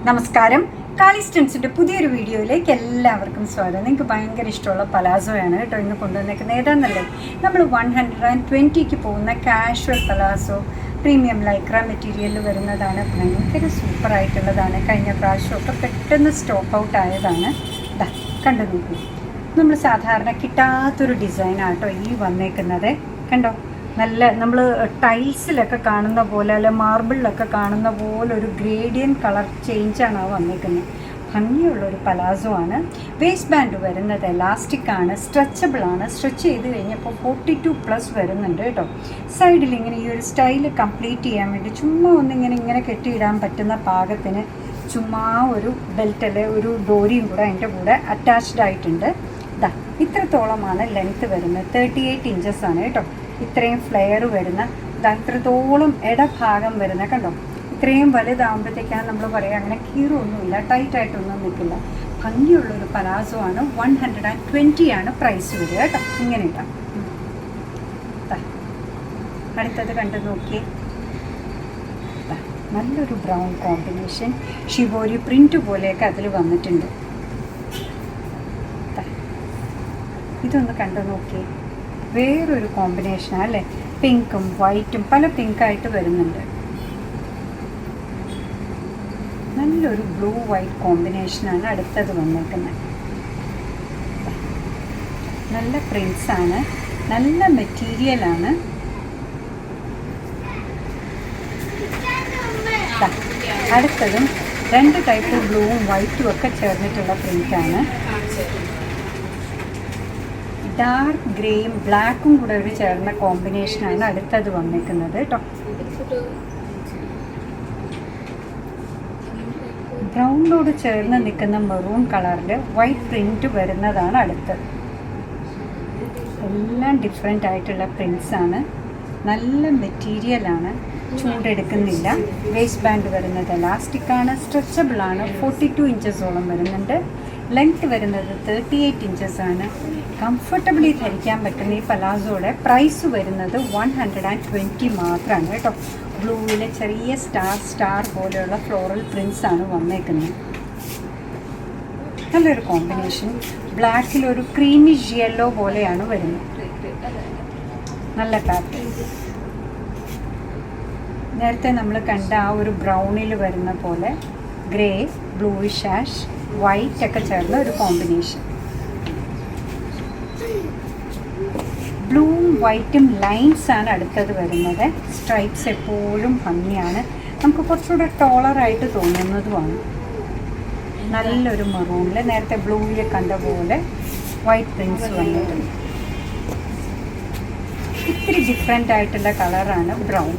നമസ്കാരം. കാളിസ്റ്റൻസിൻ്റെ പുതിയൊരു വീഡിയോയിലേക്ക് എല്ലാവർക്കും സ്വാഗതം. നിങ്ങൾക്ക് ഭയങ്കര ഇഷ്ടമുള്ള പലാസോയാണ് കേട്ടോ ഇന്ന് കൊണ്ടുവന്നേക്കുന്നത്. ഏതാണെന്നല്ലേ, നമ്മൾ 120ക്ക് പോകുന്ന കാഷ്വൽ പലാസോ പ്രീമിയം ലൈക്ര മെറ്റീരിയലിൽ വരുന്നതാണ്. ഭയങ്കര സൂപ്പറായിട്ടുള്ളതാണ്. കഴിഞ്ഞ പ്രാവശ്യമൊക്കെ പെട്ടെന്ന് സ്റ്റോക്ക് ഔട്ട് ആയതാണ്. ഇതാ കണ്ടു നോക്കൂ. നമ്മൾ സാധാരണ കിട്ടാത്തൊരു ഡിസൈനാട്ടോ ഈ വന്നേക്കുന്നത്. കണ്ടോ, നല്ല നമ്മൾ ടൈൽസിലൊക്കെ കാണുന്ന പോലെ അല്ലെ മാർബിളിലൊക്കെ കാണുന്ന പോലെ ഒരു ഗ്രേഡിയൻ കളർ ചേഞ്ചാണ് ആ വന്നിരിക്കുന്നത്. ഭംഗിയുള്ളൊരു പലാസോ ആണ്. വേസ്റ്റ് ബാൻഡ് വരുന്നത് എലാസ്റ്റിക് ആണ്, സ്ട്രെച്ചബിൾ ആണ്. സ്ട്രെച്ച് ചെയ്ത് കഴിഞ്ഞപ്പോൾ 42+ വരുന്നുണ്ട് കേട്ടോ. സൈഡിൽ ഇങ്ങനെ ഈ ഒരു സ്റ്റൈല് കംപ്ലീറ്റ് ചെയ്യാൻ വേണ്ടി ചുമ്മാ ഇങ്ങനെ കെട്ടിയിടാൻ പറ്റുന്ന പാകത്തിന് ചുമ്മാ ഒരു ബെൽറ്റിലെ ഒരു ഡോരിയും കൂടെ അതിൻ്റെ കൂടെ അറ്റാച്ച്ഡ് ആയിട്ടുണ്ട്. ഇതാ ഇത്രത്തോളമാണ് ലെങ്ത്ത് വരുന്നത്. 38 ഇഞ്ചസ് ആണ് കേട്ടോ. ഇത്രയും ഫ്ലെയർ വരുന്ന ഇത്രത്തോളം ഇടഭാഗം വരുന്ന കണ്ടോ. ഇത്രയും വലുതാകുമ്പോഴത്തേക്കാണ് നമ്മൾ പറയുക അങ്ങനെ കീറൊന്നുമില്ല, ടൈറ്റായിട്ടൊന്നും നിൽക്കില്ല. ഭംഗിയുള്ളൊരു പലാസോ ആണ്. 120 ആണ് പ്രൈസ് വരിക കേട്ടോ. ഇങ്ങനെ ഇടാം. അടുത്തത് കണ്ടു നോക്കിയേ. നല്ലൊരു ബ്രൗൺ കോമ്പിനേഷൻ, ഷിബോരി പ്രിൻറ്റ് പോലെയൊക്കെ അതിൽ വന്നിട്ടുണ്ട്. ഇതൊന്ന് കണ്ടു നോക്കിയേ. വേറൊരു കോമ്പിനേഷനാണ് അല്ലേ, പിങ്കും വൈറ്റും പല പിങ്കായിട്ട് വരുന്നുണ്ട്. നല്ലൊരു ബ്ലൂ വൈറ്റ് കോമ്പിനേഷനാണ് അടുത്തത് വന്നേക്കുന്നത്. നല്ല പ്രിൻസാണ്, നല്ല മെറ്റീരിയലാണ്. അടുത്തതും 2 ടൈപ്പ് ബ്ലൂവും വൈറ്റും ഒക്കെ ചേർന്നിട്ടുള്ള പ്രിൻ്റാണ്. ഡാർക്ക് ഗ്രേയും ബ്ലാക്കും കൂടെ ഒരു ചേർന്ന കോമ്പിനേഷനാണ് അടുത്തത് വന്നിരിക്കുന്നത് കേട്ടോ. ബ്രൗണിനോട് ചേർന്ന് നിൽക്കുന്ന മെറൂൺ കളറിൽ വൈറ്റ് പ്രിൻറ്റ് വരുന്നതാണ് അടുത്തത്. എല്ലാം ഡിഫറെൻ്റ് ആയിട്ടുള്ള പ്രിൻസാണ്. നല്ല മെറ്റീരിയലാണ്, ചൂടെടുക്കുന്നില്ല. വേസ്റ്റ് ബാൻഡ് വരുന്നത് എലാസ്റ്റിക്കാണ്, സ്ട്രെച്ചബിളാണ്. 42 ഇഞ്ചസോളം വരുന്നുണ്ട്. ലെങ്ത്ത് വരുന്നത് 38 ഇഞ്ചസ് ആണ്. കംഫർട്ടബിളി ധരിക്കാൻ പറ്റുന്ന ഈ പലാസോയുടെ പ്രൈസ് വരുന്നത് 120 മാത്രമാണ് കേട്ടോ. ബ്ലൂവിലെ ചെറിയ സ്റ്റാർ പോലെയുള്ള ഫ്ലോറൽ പ്രിൻസാണ് വന്നേക്കുന്നത്. നല്ലൊരു കോമ്പിനേഷൻ. ബ്ലാക്കിലൊരു ക്രീമിഷ് യെല്ലോ പോലെയാണ് വരുന്നത്. നല്ല പാറ്റേൺ. നേരത്തെ നമ്മൾ കണ്ട ആ ഒരു ബ്രൗണിൽ വരുന്ന പോലെ ഗ്രേ, ബ്ലൂയിഷ് ആഷ്, വൈറ്റ് ഒക്കെ ചേർന്ന ഒരു കോമ്പിനേഷൻ. ബ്ലൂവും വൈറ്റും ലൈൻസ് ആണ് അടുത്തത് വരുന്നത്. സ്ട്രൈപ്സ് എപ്പോഴും ഭംഗിയാണ്, നമുക്ക് കുറച്ചുകൂടെ ടോളറായിട്ട് തോന്നുന്നതുമാണ്. നല്ലൊരു മെറൂണിൽ നേരത്തെ ബ്ലൂവിൽ കണ്ട പോലെ വൈറ്റ് പ്രിൻസ് വന്നിട്ടുണ്ട്. ഇത്തിരി ഡിഫറെൻ്റ് ആയിട്ടുള്ള കളറാണ് ബ്രൗൺ.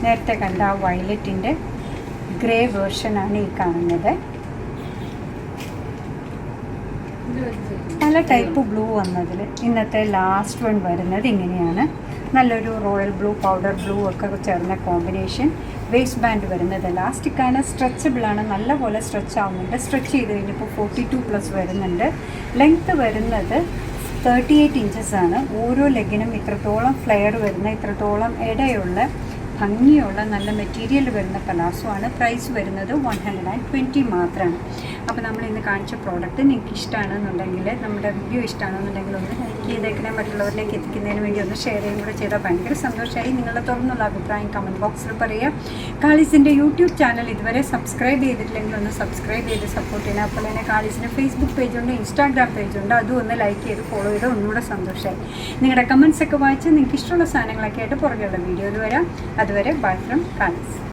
നേരത്തെ കണ്ട ആ വയലറ്റിൻ്റെ ഗ്രേ വേർഷനാണ് ഈ കാണുന്നത്. പല ടൈപ്പ് ബ്ലൂ വന്നതിൽ ഇന്നത്തെ ലാസ്റ്റ് വൺ വരുന്നത് ഇങ്ങനെയാണ്. നല്ലൊരു റോയൽ ബ്ലൂ, പൗഡർ ബ്ലൂ ഒക്കെ ചേർന്ന കോമ്പിനേഷൻ. വേസ്റ്റ് ബാൻഡ് വരുന്നത് എലാസ്റ്റിക്കാണ്, സ്ട്രെച്ചബിളാണ്, നല്ലപോലെ സ്ട്രെച്ച് ആവുന്നുണ്ട്. സ്ട്രെച്ച് ചെയ്ത് കഴിഞ്ഞപ്പോൾ 42+ വരുന്നുണ്ട്. ലെങ്ത്ത് വരുന്നത് 38 ഇഞ്ചസ് ആണ്. ഓരോ ലെഗിനും ഇത്രത്തോളം ഫ്ലെയർ വരുന്ന, ഇത്രത്തോളം ഇടയുള്ള ഭംഗിയുള്ള നല്ല മെറ്റീരിയൽ വരുന്ന പലാസോ ആണ്. പ്രൈസ് വരുന്നത് 120 മാത്രമാണ്. അപ്പോൾ നമ്മൾ ഇന്ന് കാണിച്ച പ്രോഡക്റ്റ് നിങ്ങൾക്ക് ഇഷ്ടമാണെന്നുണ്ടെങ്കിൽ, നമ്മുടെ വീഡിയോ ഇഷ്ടമാണെന്നുണ്ടെങ്കിൽ ഒന്ന് ലൈക്ക് ചെയ്തേക്കണേ. മറ്റുള്ളവരിലേക്ക് എത്തിക്കുന്നതിന് വേണ്ടി ഒന്ന് ഷെയർ ചെയ്യും കൂടെ ചെയ്താൽ ഭയങ്കര സന്തോഷമായി. നിങ്ങളുടെ തുറന്നുള്ള അഭിപ്രായം കമൻറ്റ് ബോക്സിൽ പറയുക. കാളിസിൻ്റെ യൂട്യൂബ് ചാനൽ ഇതുവരെ സബ്സ്ക്രൈബ് ചെയ്തിട്ടില്ലെങ്കിൽ ഒന്ന് സബ്സ്ക്രൈബ് ചെയ്ത് സപ്പോർട്ട് ചെയ്യണം. അപ്പോൾ തന്നെ കാളിസിന് ഫേസ്ബുക്ക് പേജുണ്ട്, ഇൻസ്റ്റാഗ്രാം പേജുണ്ട്. അതും ഒന്ന് ലൈക്ക് ചെയ്ത് ഫോളോ ചെയ്ത് ഒന്നുകൂടെ സന്തോഷമായി. നിങ്ങളുടെ കമൻറ്റ്സൊക്കെ വായിച്ച് നിങ്ങൾക്ക് ഇഷ്ടമുള്ള സാധനങ്ങളൊക്കെ ആയിട്ട് പുറകെയുള്ള വീഡിയോയിൽ വരാം. അതുവരെ ബൈ ഫ്രം കാളിസ്.